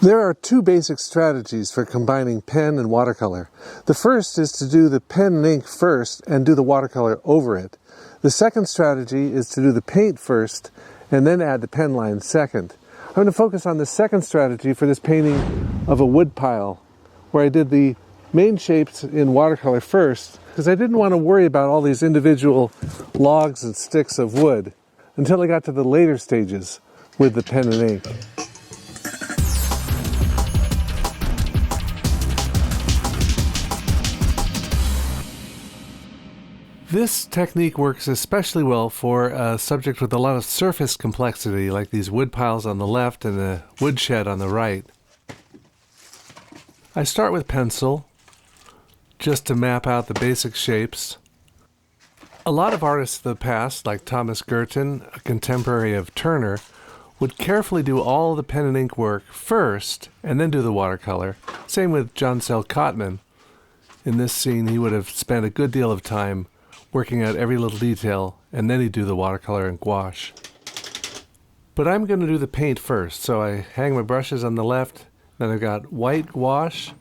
There are two basic strategies for combining pen and watercolor. The first is to do the pen and ink first and do the watercolor over it. The second strategy is to do the paint first and then add the pen line second. I'm going to focus on the second strategy for this painting of a wood pile, where I did the main shapes in watercolor first because I didn't want to worry about all these individual logs and sticks of wood until I got to the later stages with the pen and ink. This technique works especially well for a subject with a lot of surface complexity, like these wood piles on the left and the woodshed on the right. I start with pencil, just to map out the basic shapes. A lot of artists of the past, like Thomas Gurney, a contemporary of Turner, would carefully do all the pen and ink work first and then do the watercolor. Same with John Sell Cotman. In this scene, he would have spent a good deal of time working out every little detail, and then he'd do the watercolor and gouache. But I'm going to do the paint first, so I hang my brushes on the left, then I've got white gouache,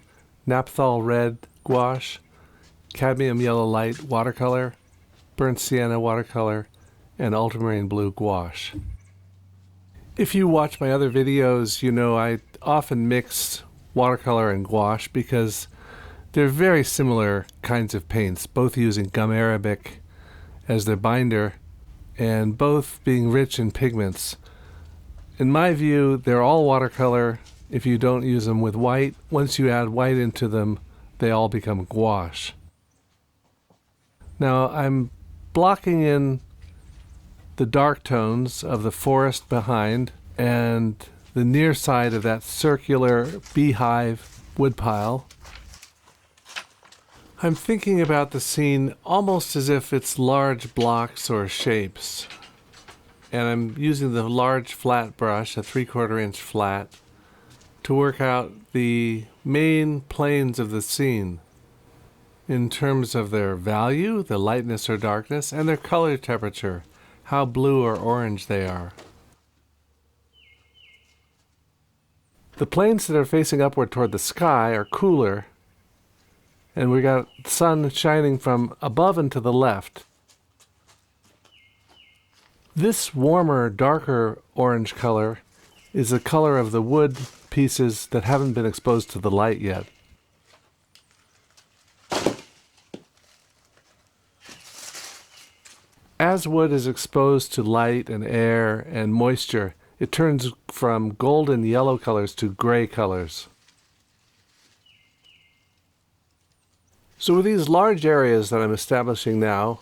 naphthol red gouache, cadmium yellow light watercolor, burnt sienna watercolor, and ultramarine blue gouache. If you watch my other videos, you know I often mix watercolor and gouache because they're very similar kinds of paints, both using gum arabic as their binder and both being rich in pigments. In my view, they're all watercolor if you don't use them with white. Once you add white into them, they all become gouache. Now I'm blocking in the dark tones of the forest behind and the near side of that circular beehive woodpile. I'm thinking about the scene almost as if it's large blocks or shapes. And I'm using the large flat brush, a 3/4 inch flat, to work out the main planes of the scene in terms of their value, the lightness or darkness, and their color temperature, how blue or orange they are. The planes that are facing upward toward the sky are cooler, and we got sun shining from above and to the left. This warmer, darker orange color is the color of the wood pieces that haven't been exposed to the light yet. As wood is exposed to light and air and moisture, it turns from golden yellow colors to gray colors. So with these large areas that I'm establishing now,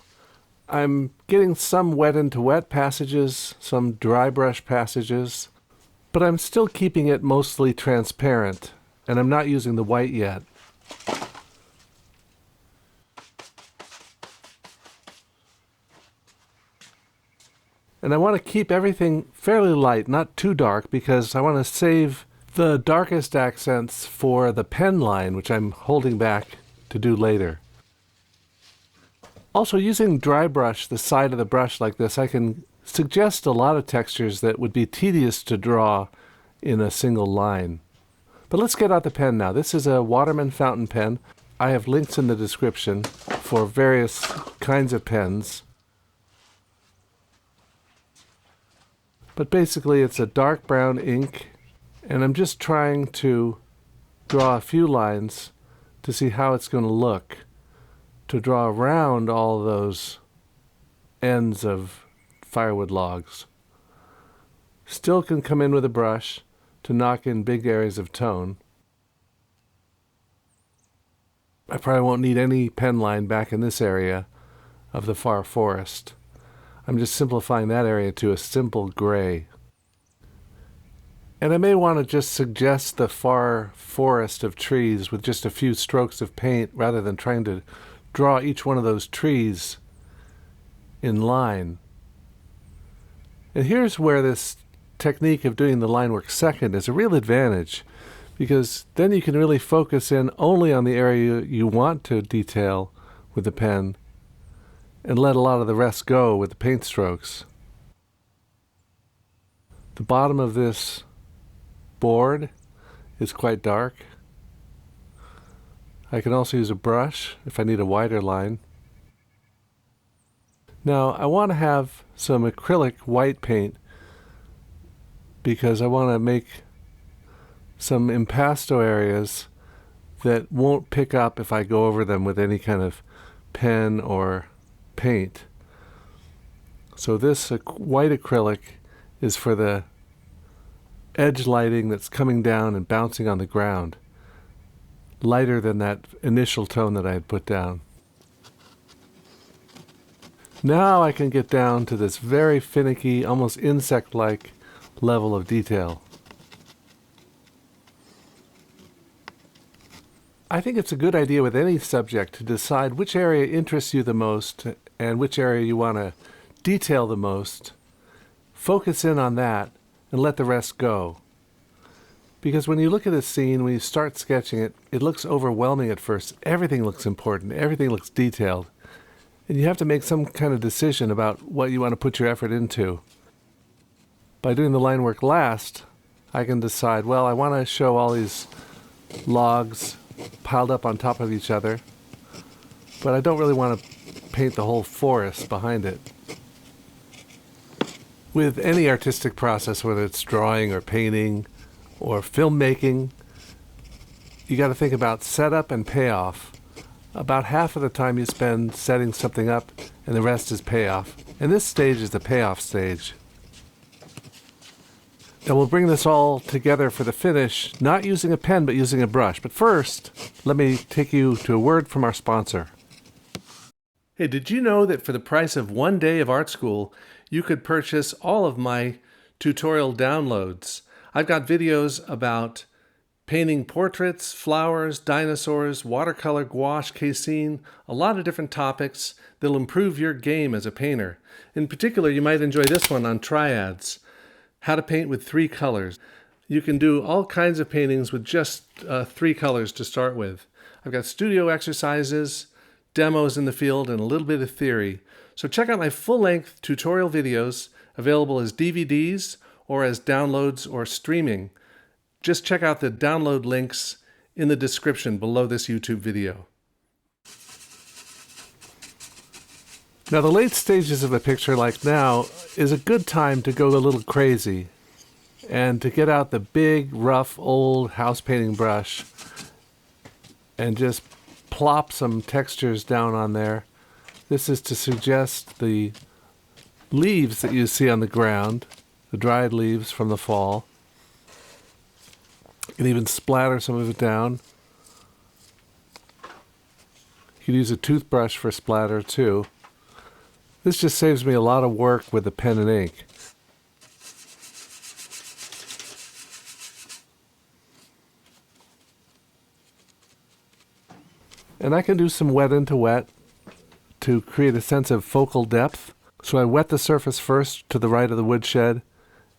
I'm getting some wet into wet passages, some dry brush passages, but I'm still keeping it mostly transparent, and I'm not using the white yet. And I want to keep everything fairly light, not too dark, because I want to save the darkest accents for the pen line, which I'm holding back to do later. Also, using dry brush, the side of the brush like this, I can suggest a lot of textures that would be tedious to draw in a single line. But let's get out the pen now. This is a Waterman fountain pen. I have links in the description for various kinds of pens. But basically it's a dark brown ink, and I'm just trying to draw a few lines to see how it's going to look, to draw around all those ends of firewood logs. Still can come in with a brush to knock in big areas of tone. I probably won't need any pen line back in this area of the far forest. I'm just simplifying that area to a simple gray. And I may want to just suggest the far forest of trees with just a few strokes of paint rather than trying to draw each one of those trees in line. And here's where this technique of doing the line work second is a real advantage, because then you can really focus in only on the area you want to detail with the pen and let a lot of the rest go with the paint strokes. The bottom of this board is quite dark. I can also use a brush if I need a wider line. Now I want to have some acrylic white paint because I want to make some impasto areas that won't pick up if I go over them with any kind of pen or paint. So this white acrylic is for the edge lighting that's coming down and bouncing on the ground, lighter than that initial tone that I had put down. Now I can get down to this very finicky, almost insect-like level of detail. I think it's a good idea with any subject to decide which area interests you the most and which area you want to detail the most. Focus in on that and let the rest go. Because when you look at a scene, when you start sketching it, it looks overwhelming at first. Everything looks important, everything looks detailed. And you have to make some kind of decision about what you want to put your effort into. By doing the line work last, I can decide, well, I want to show all these logs piled up on top of each other, but I don't really want to paint the whole forest behind it. With any artistic process, whether it's drawing or painting or filmmaking, you got to think about setup and payoff. About half of the time you spend setting something up and the rest is payoff. And this stage is the payoff stage. And we'll bring this all together for the finish, not using a pen but using a brush. But first, let me take you to a word from our sponsor. Hey, did you know that for the price of one day of art school, you could purchase all of my tutorial downloads? I've got videos about painting portraits, flowers, dinosaurs, watercolor, gouache, casein, a lot of different topics that'll improve your game as a painter. In particular, you might enjoy this one on triads, how to paint with 3 colors. You can do all kinds of paintings with just 3 colors to start with. I've got studio exercises, demos in the field, and a little bit of theory. So check out my full-length tutorial videos available as DVDs or as downloads or streaming. Just check out the download links in the description below this YouTube video. Now, the late stages of a picture like now is a good time to go a little crazy and to get out the big, rough, old house painting brush and just plop some textures down on there. This is to suggest the leaves that you see on the ground, the dried leaves from the fall. You can even splatter some of it down. You can use a toothbrush for splatter too. This just saves me a lot of work with the pen and ink. And I can do some wet into wet to create a sense of focal depth. So I wet the surface first to the right of the woodshed,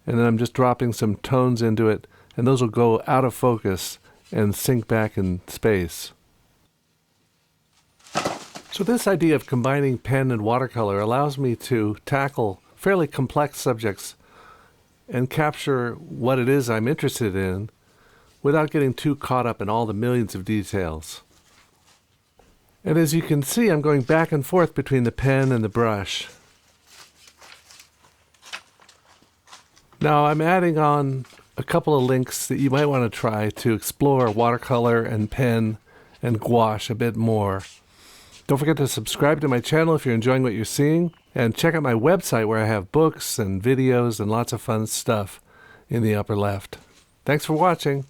and then I'm just dropping some tones into it, and those will go out of focus and sink back in space. So this idea of combining pen and watercolor allows me to tackle fairly complex subjects and capture what it is I'm interested in without getting too caught up in all the millions of details. And as you can see, I'm going back and forth between the pen and the brush. Now I'm adding on a couple of links that you might want to try to explore watercolor and pen and gouache a bit more. Don't forget to subscribe to my channel if you're enjoying what you're seeing, and check out my website where I have books and videos and lots of fun stuff in the upper left. Thanks for watching.